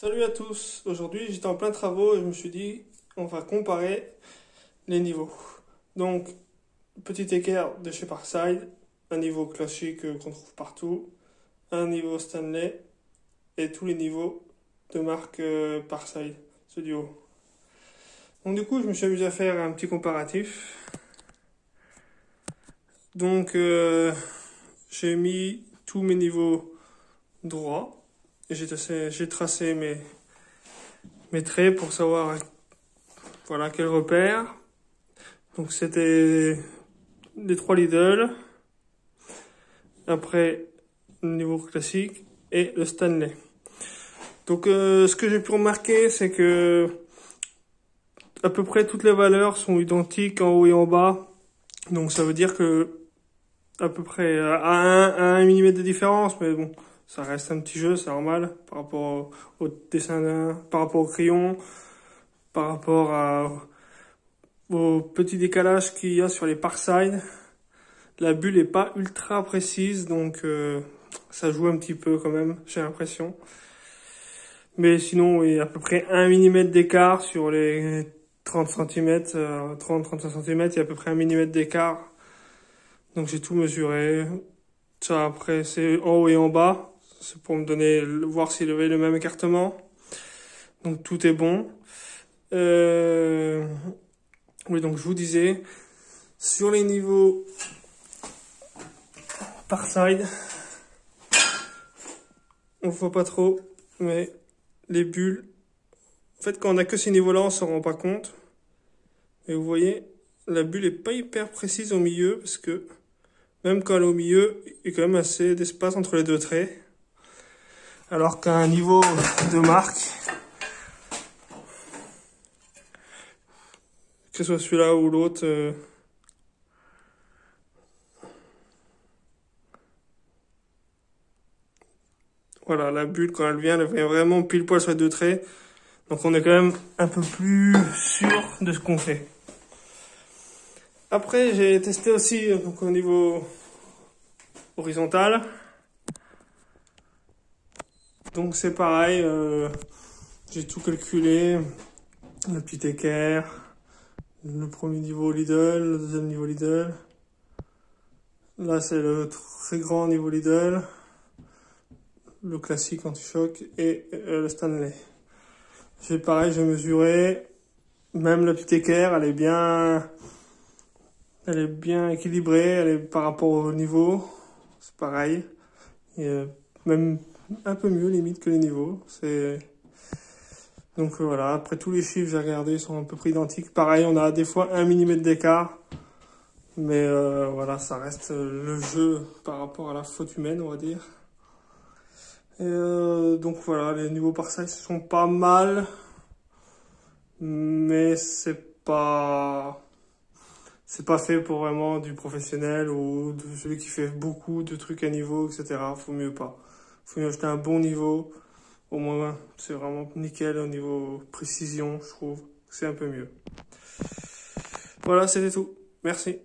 Salut à tous, aujourd'hui j'étais en plein travaux et je me suis dit on va comparer les niveaux. Donc, petit équerre de chez Parkside, un niveau classique qu'on trouve partout, un niveau Stanley et tous les niveaux de marque Parkside, ce duo. Donc du coup je me suis amusé à faire un petit comparatif. Donc j'ai mis tous mes niveaux droits et j'ai tracé mes traits pour savoir voilà quel repère. Donc c'était les 3 Lidl, après le niveau classique et le Stanley. Donc ce que j'ai pu remarquer, c'est que à peu près toutes les valeurs sont identiques en haut et en bas. Donc ça veut dire que à peu près à 1 mm de différence, mais bon, ça reste un petit jeu, c'est normal par rapport au dessin, par rapport au crayon, par rapport au petit décalage qu'il y a sur les Parkside. La bulle est pas ultra précise, donc ça joue un petit peu quand même, j'ai l'impression. Mais sinon, oui, à peu près 1 mm d'écart sur les 30 cm, 30-35 cm, il y a à peu près 1 mm d'écart. Donc j'ai tout mesuré. Ça après, c'est en haut et en bas. C'est pour me donner, voir s'il y avait le même écartement. Donc tout est bon. Oui, donc je vous disais, sur les niveaux Parkside, on voit pas trop, mais les bulles, en fait, quand on a que ces niveaux-là, on s'en rend pas compte. Et vous voyez, la bulle est pas hyper précise au milieu, parce que même quand elle est au milieu, il y a quand même assez d'espace entre les deux traits. Alors qu'à un niveau de marque, que ce soit celui-là ou l'autre, voilà, la bulle, quand elle vient vraiment pile poil sur les deux traits. Donc on est quand même un peu plus sûr de ce qu'on fait. Après, j'ai testé aussi donc, au niveau horizontal. Donc c'est pareil, j'ai tout calculé. Le petit équerre, le premier niveau Lidl, le deuxième niveau Lidl. Là c'est le très grand niveau Lidl, le classique anti-choc et le Stanley. J'ai pareil, j'ai mesuré, même le petit équerre, elle est bien équilibrée, elle est par rapport au niveau, c'est pareil. Et, même un peu mieux limite que les niveaux. Donc voilà, après tous les chiffres j'ai regardé sont à peu près identiques. Pareil, on a des fois 1 mm d'écart. Mais voilà, ça reste le jeu par rapport à la faute humaine, on va dire. Et donc voilà, les niveaux Parkside sont pas mal. Mais c'est pas fait pour vraiment du professionnel ou de celui qui fait beaucoup de trucs à niveau, etc. Faut mieux pas. Faut mieux acheter un bon niveau. Au moins, c'est vraiment nickel au niveau précision, je trouve. C'est un peu mieux. Voilà, c'était tout. Merci.